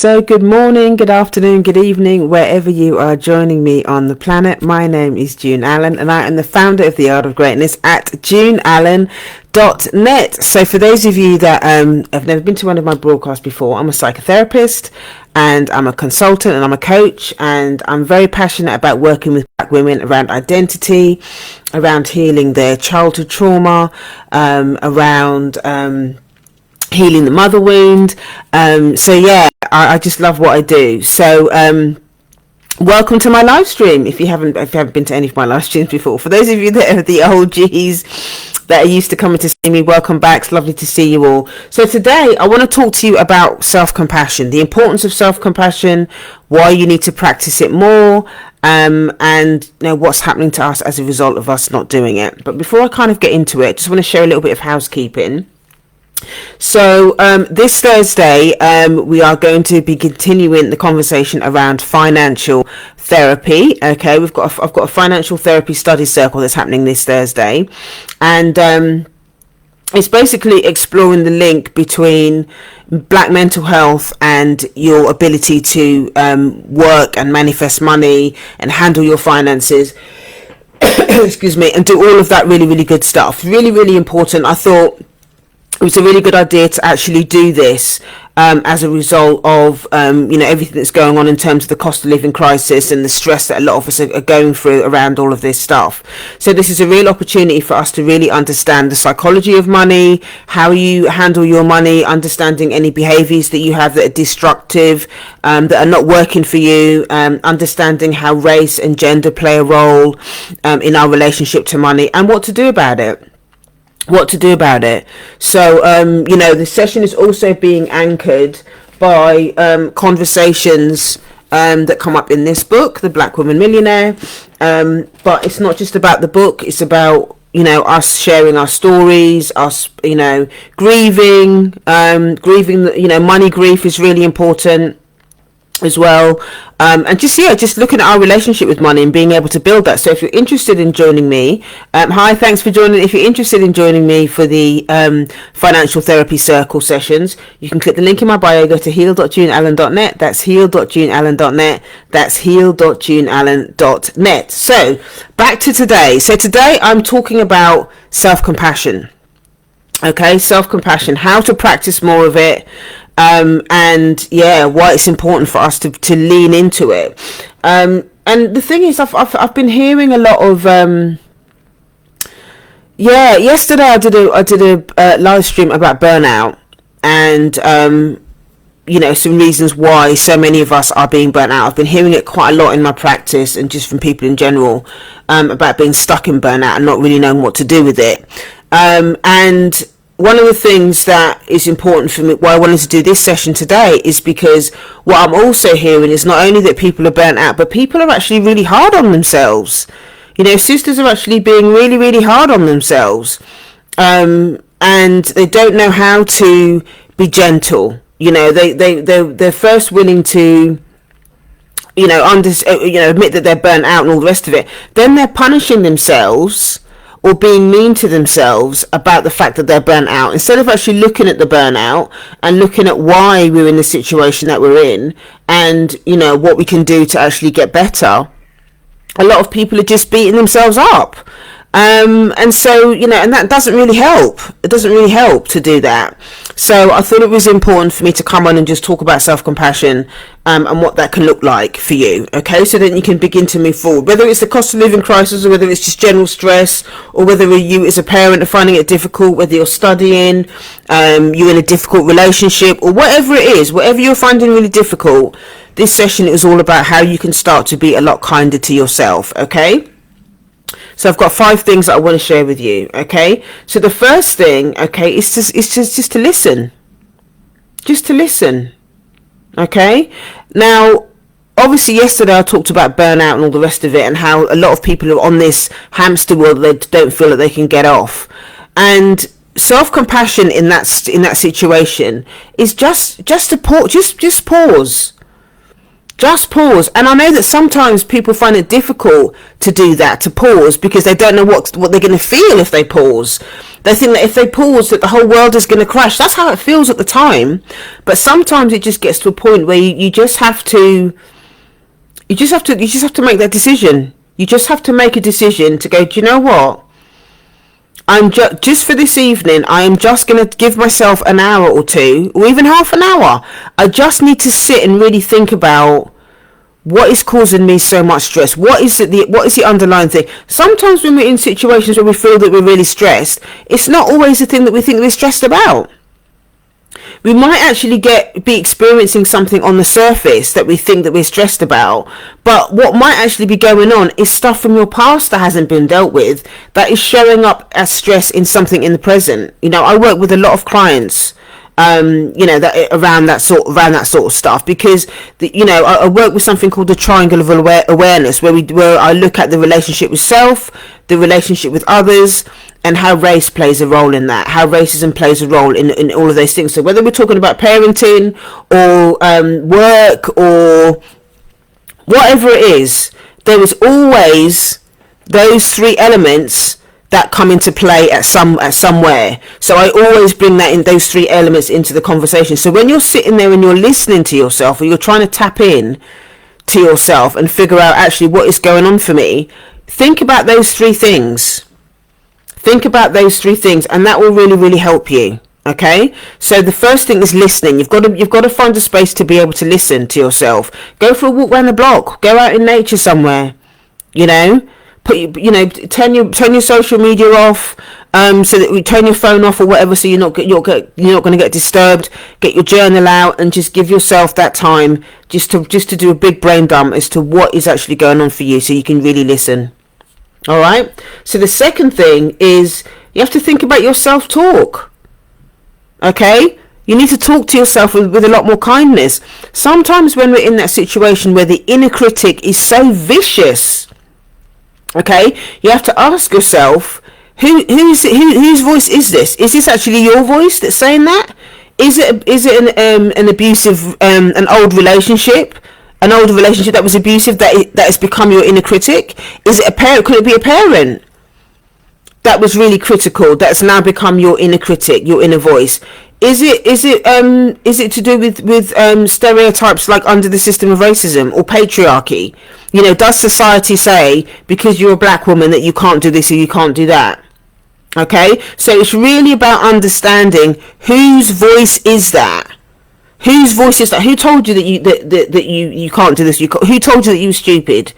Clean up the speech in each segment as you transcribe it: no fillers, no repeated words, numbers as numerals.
So good morning, good afternoon, good evening, wherever you are joining me on the planet. My name is June Allen and I am the founder of The Art of Greatness at juneallen.net. So for those of you that have never been to one of my broadcasts before, I'm a psychotherapist and I'm a consultant and I'm a coach, and I'm very passionate about working with Black women around identity, around healing their childhood trauma, around healing the mother wound. I just love what I do. So welcome to my live stream. If you haven't been to any of my live streams before, for those of you that are the OGs that are used to coming to see me, welcome back. It's lovely to see you all. So today I want to talk to you about self-compassion, the importance of self-compassion, why you need to practice it more, and what's happening to us as a result of us not doing it. But before I kind of get into it, just want to share a little bit of housekeeping. So this Thursday we are going to be continuing the conversation around financial therapy. Okay, I've got a financial therapy study circle that's happening this Thursday, and it's basically exploring the link between Black mental health and your ability to work and manifest money and handle your finances excuse me, and do all of that really, really good stuff. Really, really important. I thought it was a really good idea to actually do this as a result of everything that's going on in terms of the cost of living crisis and the stress that a lot of us are going through around all of this stuff. So this is a real opportunity for us to really understand the psychology of money, how you handle your money, understanding any behaviors that you have that are destructive, that are not working for you, understanding how race and gender play a role in our relationship to money, and what to do about it. So the session is also being anchored by conversations that come up in this book, The Black Woman Millionaire, but it's not just about the book. It's about us sharing our stories, us grieving. Money grief is really important as well, and just looking at our relationship with money and being able to build that. So if you're interested in joining me, thanks for joining. If you're interested in joining me for the financial therapy circle sessions, you can click the link in my bio, go to heal.juneallen.net. That's heal.juneallen.net. That's heal.juneallen.net. So back to today. So today I'm talking about self-compassion. Okay, self-compassion, how to practice more of it, why it's important for us to lean into it. And the thing is, I've been hearing a lot of yesterday I did a live stream about burnout, and some reasons why so many of us are being burnt out. I've been hearing it quite a lot in my practice and just from people in general, about being stuck in burnout and not really knowing what to do with it. And one of the things that is important for me, why I wanted to do this session today, is because what I'm also hearing is not only that people are burnt out, but people are actually really hard on themselves. Sisters are actually being really, really hard on themselves, and they don't know how to be gentle. They're first willing to admit that they're burnt out and all the rest of it. Then they're punishing themselves or being mean to themselves about the fact that they're burnt out, instead of actually looking at the burnout and looking at why we're in the situation that we're in, and what we can do to actually get better. A lot of people are just beating themselves up, and that doesn't really help. It doesn't really help to do that. So I thought it was important for me to come on and just talk about self-compassion, and what that can look like for you. Okay, so then you can begin to move forward, whether it's the cost of living crisis, or whether it's just general stress, or whether you as a parent are finding it difficult, whether you're studying, you're in a difficult relationship, or whatever it is, whatever you're finding really difficult. This session is all about how you can start to be a lot kinder to yourself. Okay, so I've got 5 things that I want to share with you. Okay, so the first thing, is just to listen. Just to listen. Okay, now obviously yesterday I talked about burnout and all the rest of it, and how a lot of people are on this hamster wheel that they don't feel that they can get off. And self-compassion in that situation is just to pause. Just pause. Just pause. And I know that sometimes people find it difficult to do that, to pause, because they don't know what they're going to feel if they pause. They think that if they pause, that the whole world is going to crash. That's how it feels at the time. But sometimes it just gets to a point where you just have to make that decision. You just have to make a decision to go, do you know what? I'm just for this evening, I am just going to give myself an hour or two, or even half an hour. I just need to sit and really think about what is causing me so much stress. What is the underlying thing? Sometimes when we're in situations where we feel that we're really stressed, it's not always the thing that we think we're stressed about. We might actually be experiencing something on the surface that we think that we're stressed about, but what might actually be going on is stuff from your past that hasn't been dealt with, that is showing up as stress in something in the present. I work with a lot of clients, that around that sort of stuff, because I work with something called the triangle of awareness, where I look at the relationship with self, the relationship with others, and how race plays a role in that, how racism plays a role in all of those things. So whether we're talking about parenting or work or whatever it is, there is always those three elements that come into play at somewhere. So I always bring those three elements into the conversation. So when you're sitting there and you're listening to yourself, or you're trying to tap in to yourself and figure out actually what is going on for me, think about those three things. Think about those three things, and that will really, really help you. Okay, so the first thing is listening. You've got to find a space to be able to listen to yourself. Go for a walk around the block. Go out in nature somewhere. Turn your social media off. So that you turn your phone off or whatever, so you're not going to get disturbed. Get your journal out and just give yourself that time just to do a big brain dump as to what is actually going on for you, so you can really listen. All right. So the second thing is you have to think about your self-talk. Okay. You need to talk to yourself with a lot more kindness. Sometimes when we're in that situation where the inner critic is so vicious, okay, you have to ask yourself, whose voice is this? Is this actually your voice that's saying that? Is it an abusive, an old relationship? An old relationship that was abusive, that has become your inner critic? Is it a parent? Could it be a parent that was really critical, that's now become your inner critic, your inner voice? Is it to do with stereotypes like under the system of racism or patriarchy? Does society say because you're a black woman that you can't do this or you can't do that? Okay, so it's really about understanding whose voice is that. Whose voice is that? Who told you that you can't do this? Who told you that you were stupid?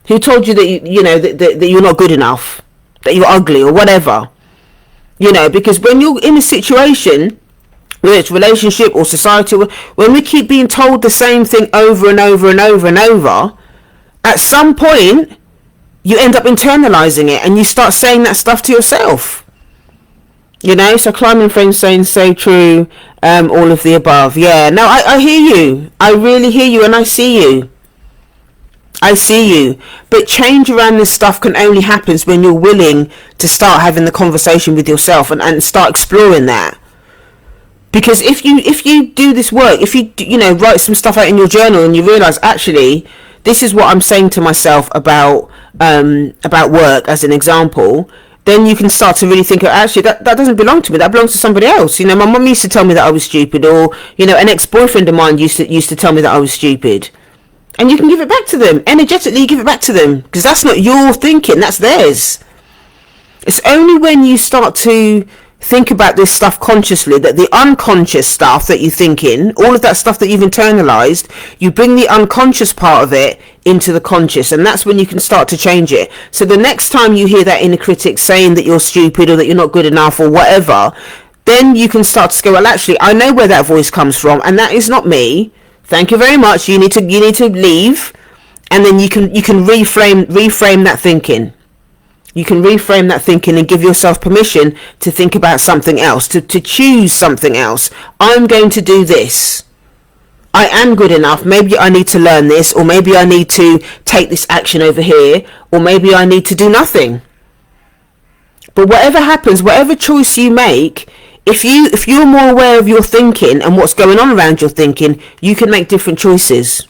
Who told you that that you're not good enough? That you're ugly or whatever? Because when you're in a situation, whether it's relationship or society, when we keep being told the same thing over and over and over and over, at some point you end up internalizing it and you start saying that stuff to yourself. So Climbing Frames saying so true, all of the above. Yeah, no, I hear you. I really hear you, and I see you. But change around this stuff can only happen when you're willing to start having the conversation with yourself and start exploring that. Because if you do this work, if you write some stuff out in your journal and you realise, actually, this is what I'm saying to myself about work, as an example, then you can start to really think, actually, that doesn't belong to me. That belongs to somebody else. My mum used to tell me that I was stupid, or an ex-boyfriend of mine used to tell me that I was stupid. And you can give it back to them. Energetically, give it back to them, because that's not your thinking, that's theirs. It's only when you start to think about this stuff consciously, that the unconscious stuff that you're thinking, all of that stuff that you've internalized, you bring the unconscious part of it into the conscious, and that's when you can start to change it. So the next time you hear that inner critic saying that you're stupid or that you're not good enough or whatever, then you can start to go, well, actually, I know where that voice comes from, and that is not me. Thank you very much. You need to leave, and then you can reframe that thinking. You can reframe that thinking and give yourself permission to think about something else, to choose something else. I'm going to do this. I am good enough. Maybe I need to learn this, or maybe I need to take this action over here, or maybe I need to do nothing. But whatever happens, whatever choice you make, If you're more aware of your thinking and what's going on around your thinking, you can make different choices.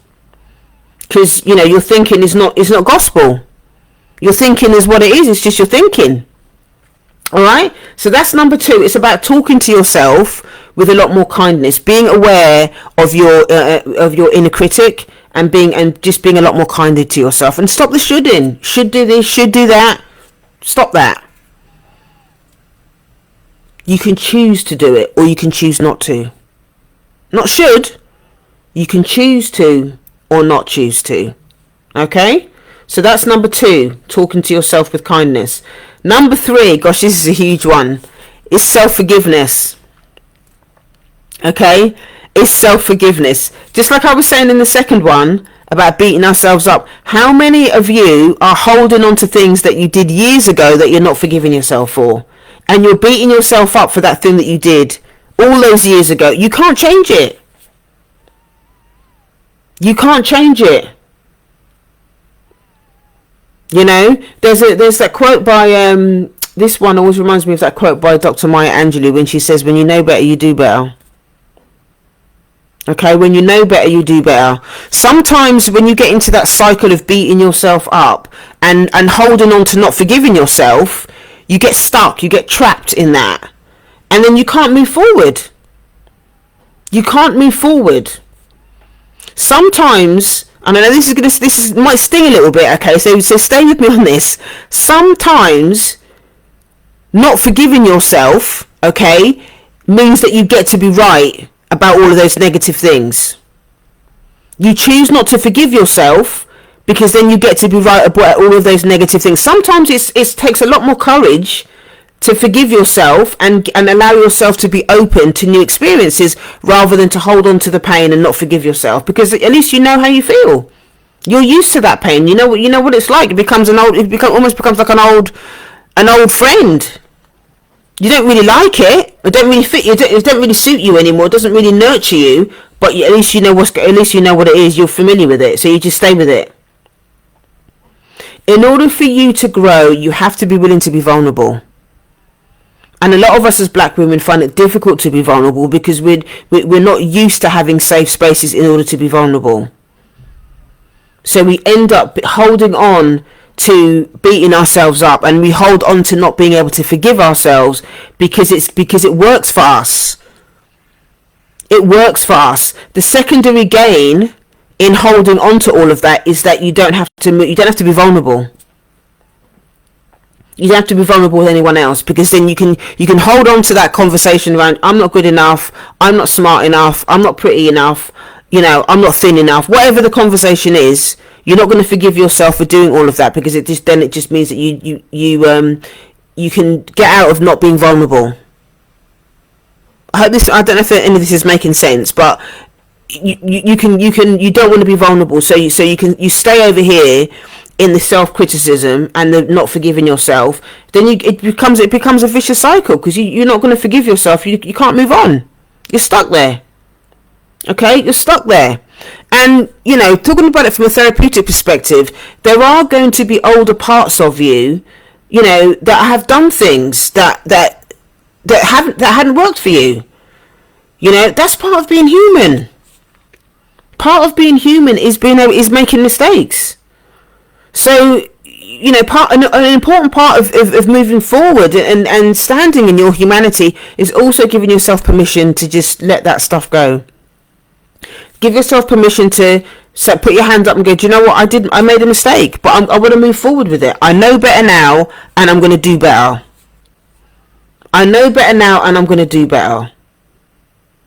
Because, you know, your thinking is not gospel. Your thinking is what it is. It's just your thinking. All right. So that's number 2. It's about talking to yourself with a lot more kindness, being aware of your inner critic, and just being a lot more kinder to yourself. And stop the shoulding. Should do this. Should do that. Stop that. You can choose to do it, or you can choose not to. Not should. You can choose to, or not choose to. Okay? So that's number 2, talking to yourself with kindness. Number 3, gosh, this is a huge one, is self-forgiveness. Okay? It's self-forgiveness. Just like I was saying in the second one about beating ourselves up, how many of you are holding on to things that you did years ago that you're not forgiving yourself for? And you're beating yourself up for that thing that you did all those years ago. You can't change it. You can't change it. You know, there's that quote by this one always reminds me of that quote by Dr. Maya Angelou when she says, when you know better, you do better. Okay, when you know better, you do better. Sometimes when you get into that cycle of beating yourself up and holding on to not forgiving yourself, you get stuck, you get trapped in that. And then you can't move forward. You can't move forward. Sometimes, and I know this might sting a little bit, okay, so stay with me on this. Sometimes not forgiving yourself, okay, means that you get to be right about all of those negative things. You choose not to forgive yourself because then you get to be right about all of those negative things. Sometimes it takes a lot more courage to forgive yourself and allow yourself to be open to new experiences rather than to hold on to the pain and not forgive yourself, because at least you know how you feel. You're used to that pain. You know what it's like. It almost becomes like an old friend. You don't really like it. It don't really fit you. It don't really suit you anymore. It doesn't really nurture you. But at least you know what it is. You're familiar with it, so you just stay with it. In order for you to grow, you have to be willing to be vulnerable. And a lot of us as black women find it difficult to be vulnerable because we're not used to having safe spaces in order to be vulnerable. So we end up holding on to beating ourselves up, and we hold on to not being able to forgive ourselves because it works for us. It works for us. The secondary gain in holding on to all of that is that you don't have to be vulnerable. You don't have to be vulnerable with anyone else, because then you can hold on to that conversation around, I'm not good enough, I'm not smart enough, I'm not pretty enough, you know, I'm not thin enough. Whatever the conversation is, you're not going to forgive yourself for doing all of that, because it just means that you can get out of not being vulnerable. I don't know if any of this is making sense, but you don't want to be vulnerable, so you stay over here in the self-criticism and the not forgiving yourself. Then it becomes a vicious cycle, because you're not going to forgive yourself. You can't move on. You're stuck there. Okay, you're stuck there. And you know, talking about it from a therapeutic perspective, there are going to be older parts of you, you know, that have done things that hadn't worked for you. You know, that's part of being human. Part of being human is making mistakes. So, you know, an important part of moving forward and standing in your humanity is also giving yourself permission to just let that stuff go. Give yourself permission to put your hand up and go, do you know what, I made a mistake, but I want to move forward with it. I know better now, and I'm going to do better. I know better now, and I'm going to do better.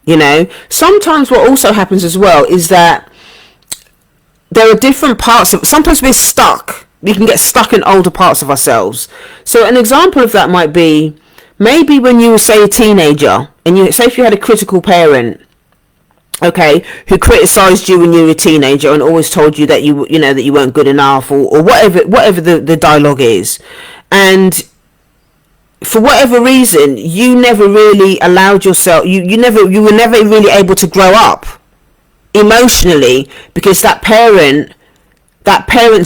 You know, sometimes what also happens as well is that there are different parts of, sometimes we're stuck. We can get stuck in older parts of ourselves. So an example of that might be, maybe when you were, say, a teenager, and if you had a critical parent, okay, who criticised you when you were a teenager and always told you that you weren't good enough, or whatever the dialogue is, and for whatever reason you never really allowed yourself, you were never really able to grow up emotionally, because that parent's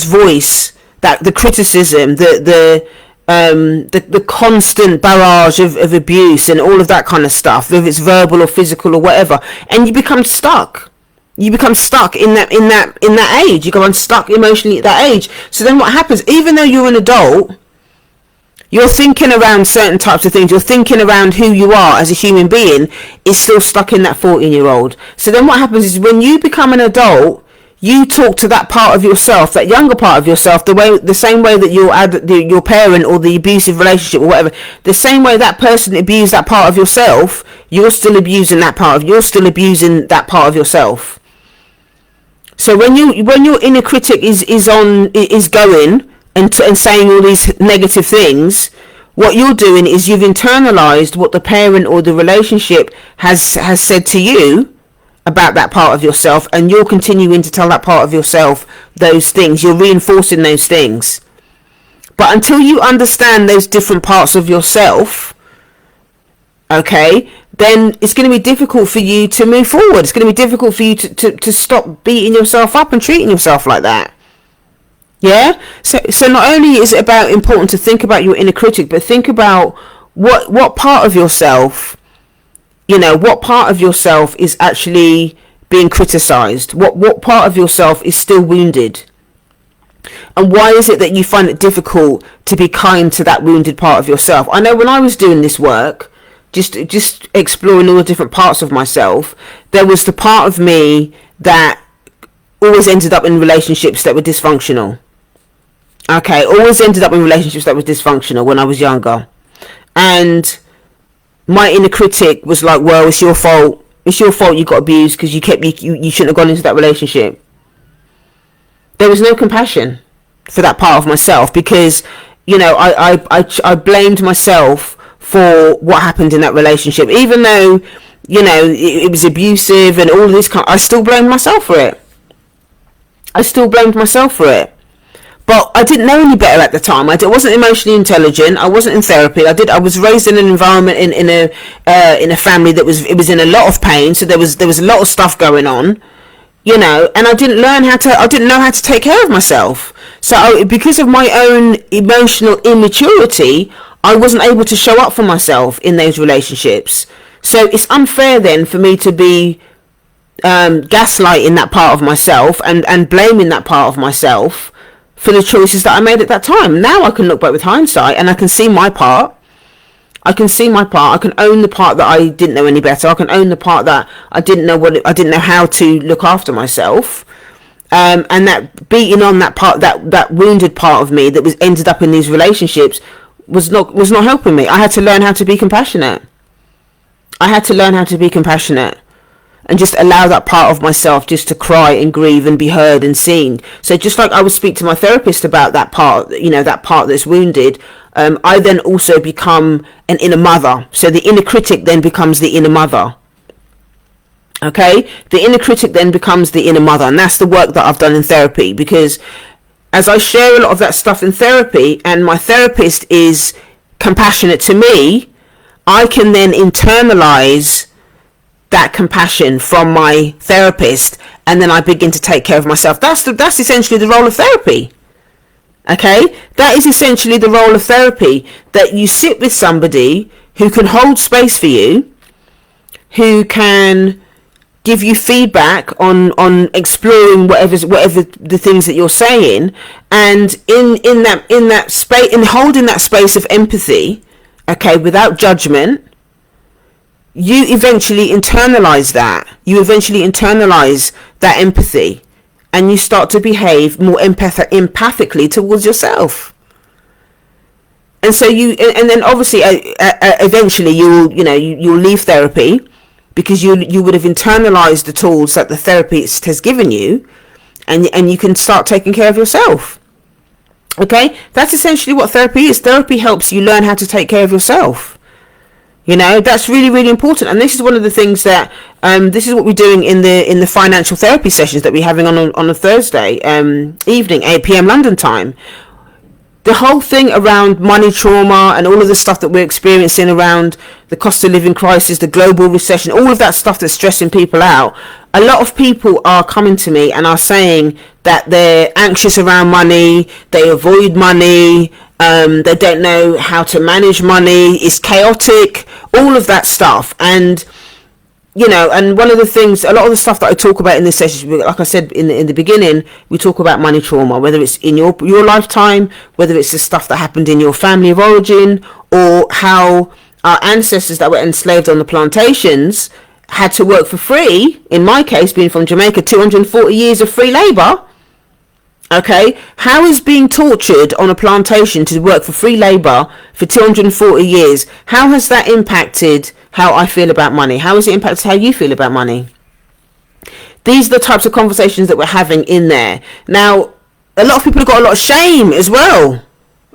voice, that the criticism, the the constant barrage of abuse and all of that kind of stuff, whether it's verbal or physical or whatever, and you become stuck. You become stuck in that age. You become stuck emotionally at that age. So then what happens? Even though you're an adult, you're thinking around certain types of things. You're thinking around who you are as a human being is still stuck in that 14-year-old. So then what happens is when you become an adult, you talk to that part of yourself, that younger part of yourself, the same way that your parent or the abusive relationship or whatever, the same way that person abused that part of yourself, you're still abusing that part of yourself. So when your inner critic is going and saying all these negative things, what you're doing is you've internalized what the parent or the relationship has said to you about that part of yourself, and you're continuing to tell that part of yourself those things. You're reinforcing those things. But until you understand those different parts of yourself, okay, then it's going to be difficult for you to move forward. It's going to be difficult for you to stop beating yourself up and treating yourself like that. Yeah? So not only is it important to think about your inner critic, but think about what part of yourself, what part of yourself is actually being criticized? What part of yourself is still wounded? And why is it that you find it difficult to be kind to that wounded part of yourself? I know when I was doing this work, just exploring all the different parts of myself, there was the part of me that always ended up in relationships that were dysfunctional. Okay, always ended up in relationships that were dysfunctional when I was younger. And my inner critic was like, well, it's your fault. It's your fault you got abused because you shouldn't have gone into that relationship. There was no compassion for that part of myself because, I blamed myself for what happened in that relationship. Even though, it was abusive and all of this I still blamed myself for it. But I didn't know any better at the time. I wasn't emotionally intelligent. I wasn't in therapy. I was raised in an environment in a family that was in a lot of pain. So there was a lot of stuff going on, and I didn't know how to take care of myself. So because of my own emotional immaturity, I wasn't able to show up for myself in those relationships. So it's unfair then for me to be gaslighting that part of myself and blaming that part of myself for the choices that I made at that time. Now I can look back with hindsight and I can see my part. I can own the part that I didn't know any better. I can own the part that I didn't know how to look after myself. And that beating on that part, that wounded part of me that ended up in these relationships was not helping me. I had to learn how to be compassionate. And just allow that part of myself just to cry and grieve and be heard and seen. So just like I would speak to my therapist about that part, that part that's wounded, I then also become an inner mother. So the inner critic then becomes the inner mother. Okay? The inner critic then becomes the inner mother. And that's the work that I've done in therapy. Because as I share a lot of that stuff in therapy and my therapist is compassionate to me, I can then internalize that compassion from my therapist, and then I begin to take care of myself. That's essentially the role of therapy. Okay, that is essentially the role of therapy, that you sit with somebody who can hold space for you, who can give you feedback on exploring whatever the things that you're saying, and in that space, in holding that space of empathy, okay, without judgment, you eventually internalize that. You eventually internalize that empathy, and you start to behave more empathically towards yourself. And so and then obviously, eventually you'll leave therapy because you would have internalized the tools that the therapist has given you, and you can start taking care of yourself. Okay, that's essentially what therapy is. Therapy helps you learn how to take care of yourself. That's really, really important. And this is one of the things that this is what we're doing in the financial therapy sessions that we're having on a Thursday evening, 8 p.m. London time. The whole thing around money trauma and all of the stuff that we're experiencing around the cost of living crisis, the global recession, all of that stuff that's stressing people out. A lot of people are coming to me and are saying that they're anxious around money, they avoid money, They don't know how to manage money. It's chaotic, all of that stuff. And and one of the things, a lot of the stuff that I talk about in this session, like I said in the beginning, we talk about money trauma, whether it's in your lifetime, whether it's the stuff that happened in your family of origin, or how our ancestors that were enslaved on the plantations had to work for free. In my case, being from Jamaica, 240 years of free labor. Okay, how is being tortured on a plantation to work for free labor for 240 years, how has that impacted how I feel about money? How has it impacted how you feel about money? These are the types of conversations that we're having in there. Now, a lot of people have got a lot of shame as well.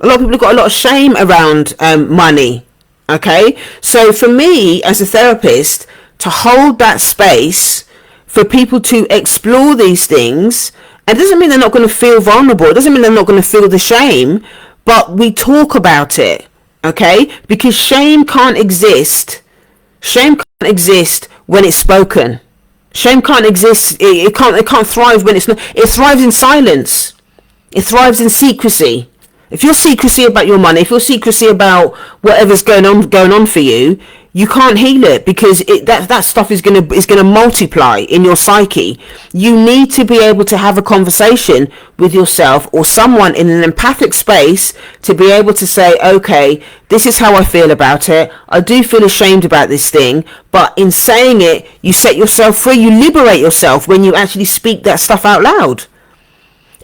A lot of people have got a lot of shame around money. Okay, so for me as a therapist, to hold that space for people to explore these things, and it doesn't mean they're not going to feel vulnerable. It doesn't mean they're not going to feel the shame, but we talk about it. Okay, because shame can't exist. Shame can't exist when it's spoken. Shame can't exist. It can't thrive when it's not. It thrives in silence. It thrives in secrecy. If you're secrecy about your money, if you're secrecy about whatever's going on for you, you can't heal it, because that stuff is gonna multiply in your psyche. You need to be able to have a conversation with yourself or someone in an empathic space to be able to say, okay, this is how I feel about it. I do feel ashamed about this thing, but in saying it, you set yourself free. You liberate yourself when you actually speak that stuff out loud.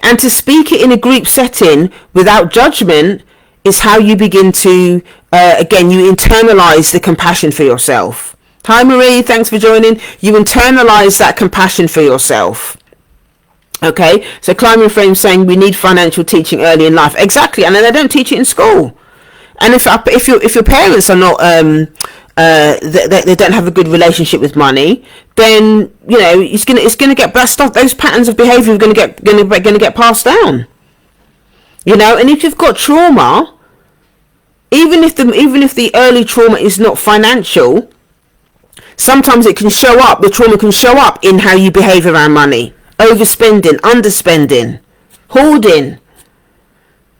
And to speak it in a group setting without judgment is how you begin to, again, you internalize the compassion for yourself. Hi Marie, thanks for joining. You internalize that compassion for yourself. Okay, so Climbing Frame saying we need financial teaching early in life. Exactly, and then they don't teach it in school. And if your parents are not, they don't have a good relationship with money, then it's gonna get blessed off. Those patterns of behaviour are gonna get passed down. And if you've got trauma, even if the early trauma is not financial, sometimes it can show up. The trauma can show up in how you behave around money: overspending, underspending, hoarding.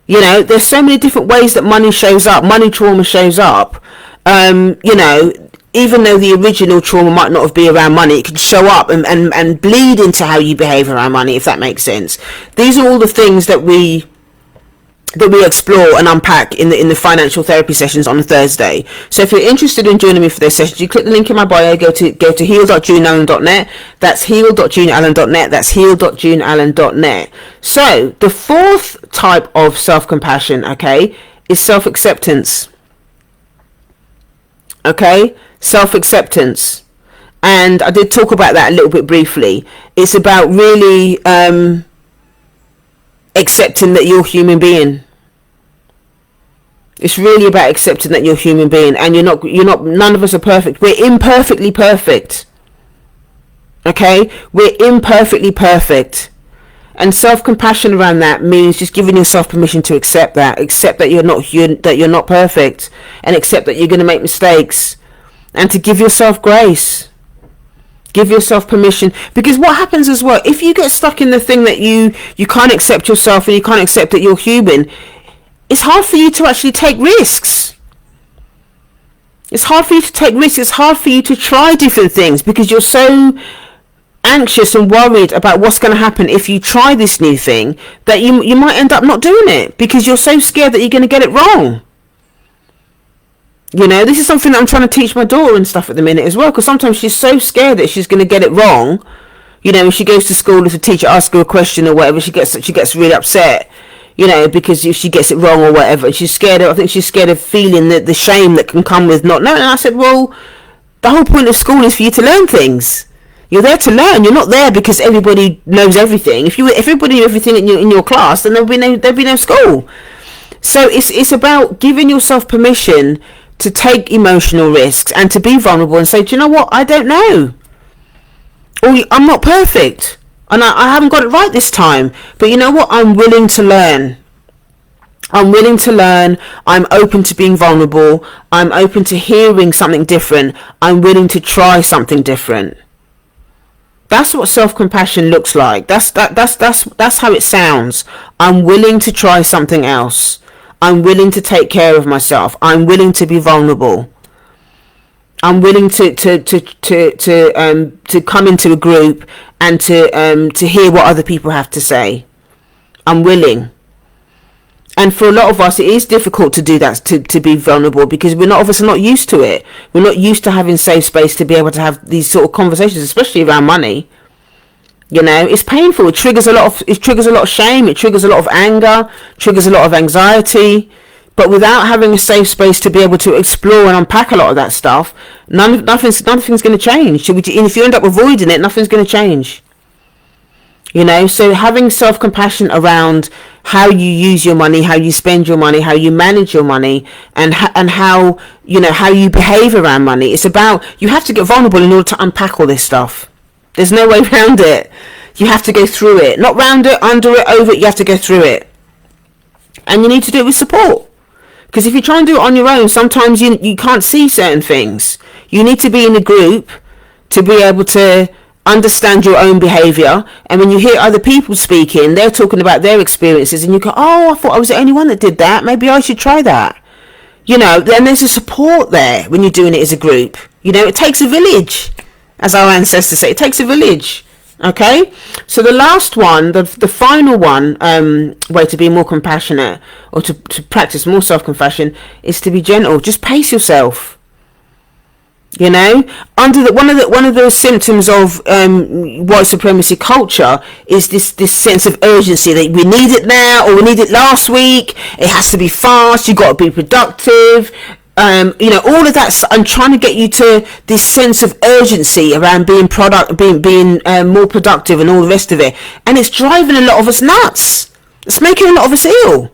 There's so many different ways that money shows up. Money trauma shows up. Even though the original trauma might not have been around money, it can show up and bleed into how you behave around money, if that makes sense. These are all the things that we explore and unpack in the financial therapy sessions on a Thursday. So if you're interested in joining me for those sessions, you click the link in my bio, go to heal.juneallen.net. That's heal.juneallen.net. That's heal.juneallen.net. So the fourth type of self-compassion, okay, is self-acceptance. Okay, self-acceptance. And I did talk about that a little bit briefly. It's about really accepting that you're a human being. It's really about accepting that you're a human being, and none of us are perfect. We're imperfectly perfect. Okay, we're imperfectly perfect. And self-compassion around that means just giving yourself permission to accept that you're not perfect, and accept that you're going to make mistakes, and to give yourself grace. Give yourself permission, because what happens as well, if you get stuck in the thing that you can't accept yourself and you can't accept that you're human, it's hard for you to actually take risks. It's hard for you to take risks. It's hard for you to try different things, because you're so anxious and worried about what's going to happen if you try this new thing, that you might end up not doing it, because you're so scared that you're going to get it wrong. This is something that I'm trying to teach my daughter and stuff at the minute as well, because sometimes she's so scared that she's going to get it wrong. When she goes to school, if the teacher asks her a question or whatever, she gets really upset, because if she gets it wrong or whatever, she's scared. I think she's scared of feeling the shame that can come with not knowing. And I said, well, the whole point of school is for you to learn things. You're there to learn. You're not there because everybody knows everything. If everybody knew everything in your class, then there'd be no school. So it's about giving yourself permission to take emotional risks and to be vulnerable and say, do you know what? I don't know. Or I'm not perfect. And I haven't got it right this time. But you know what? I'm willing to learn. I'm willing to learn. I'm open to being vulnerable. I'm open to hearing something different. I'm willing to try something different. That's what self-compassion looks like. That's how it sounds. I'm willing to try something else. I'm willing to take care of myself. I'm willing to be vulnerable. I'm willing to come into a group and to hear what other people have to say. I'm willing. And for a lot of us, it is difficult to do that, to be vulnerable, because we're not obviously not used to it. We're not used to having safe space to be able to have these sort of conversations, especially around money. You know, it's painful. It triggers a lot of shame. It triggers a lot of anger. Triggers a lot of anxiety. But without having a safe space to be able to explore and unpack a lot of that stuff, nothing's going to change. And if you end up avoiding it, nothing's going to change. You know, so having self-compassion around how you use your money, how you spend your money, how you manage your money, and how, you know, how you behave around money. It's about, you have to get vulnerable in order to unpack all this stuff. There's no way around it. You have to go through it. Not round it, under it, over it. You have to go through it. And you need to do it with support. Because if you try and do it on your own, sometimes you can't see certain things. You need to be in a group to be able to understand your own behaviour. And when you hear other people speaking, they're talking about their experiences, and you go, oh, I thought I was the only one that did that. Maybe I should try that. You know, then there's a support there when you're doing it as a group. You know, it takes a village, as our ancestors say. It takes a village. Okay, so the last one, the final one, way to be more compassionate, or to practice more self-compassion, is to be gentle. Just pace yourself. You know, one of the symptoms of white supremacy culture is this sense of urgency that we need it now, or we need it last week. It has to be fast. You got to be productive. You know, all of that. I'm trying to get you to this sense of urgency around being more productive and all the rest of it. And it's driving a lot of us nuts. It's making a lot of us ill.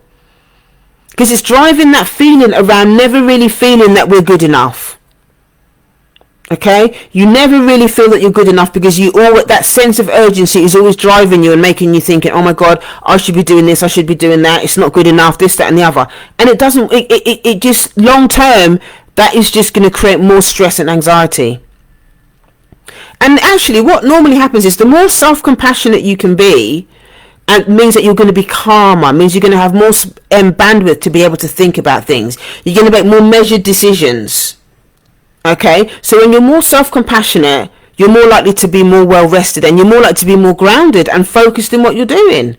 Because it's driving that feeling around never really feeling that we're good enough. Okay? You never really feel that you're good enough, because that sense of urgency is always driving you and making you thinking, oh my God, I should be doing this, I should be doing that, it's not good enough, this, that and the other. And it doesn't, it just, long term, that is just going to create more stress and anxiety. And actually what normally happens is the more self-compassionate you can be, and means that you're going to be calmer, means you're going to have more bandwidth to be able to think about things. You're going to make more measured decisions. Okay, so when you're more self-compassionate, you're more likely to be more well-rested, and you're more likely to be more grounded and focused in what you're doing.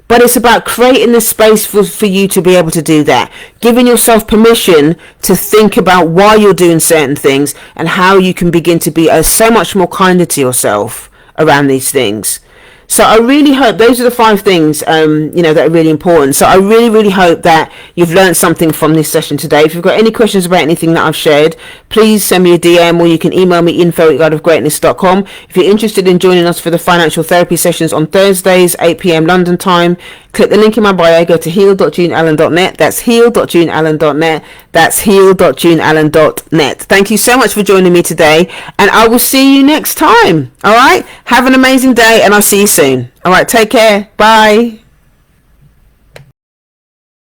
But it's about creating the space for you to be able to do that. Giving yourself permission to think about why you're doing certain things, and how you can begin to be so much more kinder to yourself around these things. So I really hope those are the 5 things, you know, that are really important. So I really, really hope that you've learned something from this session today. If you've got any questions about anything that I've shared, please send me a DM, or you can email me info@guideofgreatness.com. If you're interested in joining us for the financial therapy sessions on Thursdays, 8 p.m. London time, click the link in my bio, go to heal.juneallen.net. That's heal.juneallen.net. That's heal.juneallen.net. Thank you so much for joining me today, and I will see you next time. All right? Have an amazing day, and I'll see you soon. All right, take care. Bye.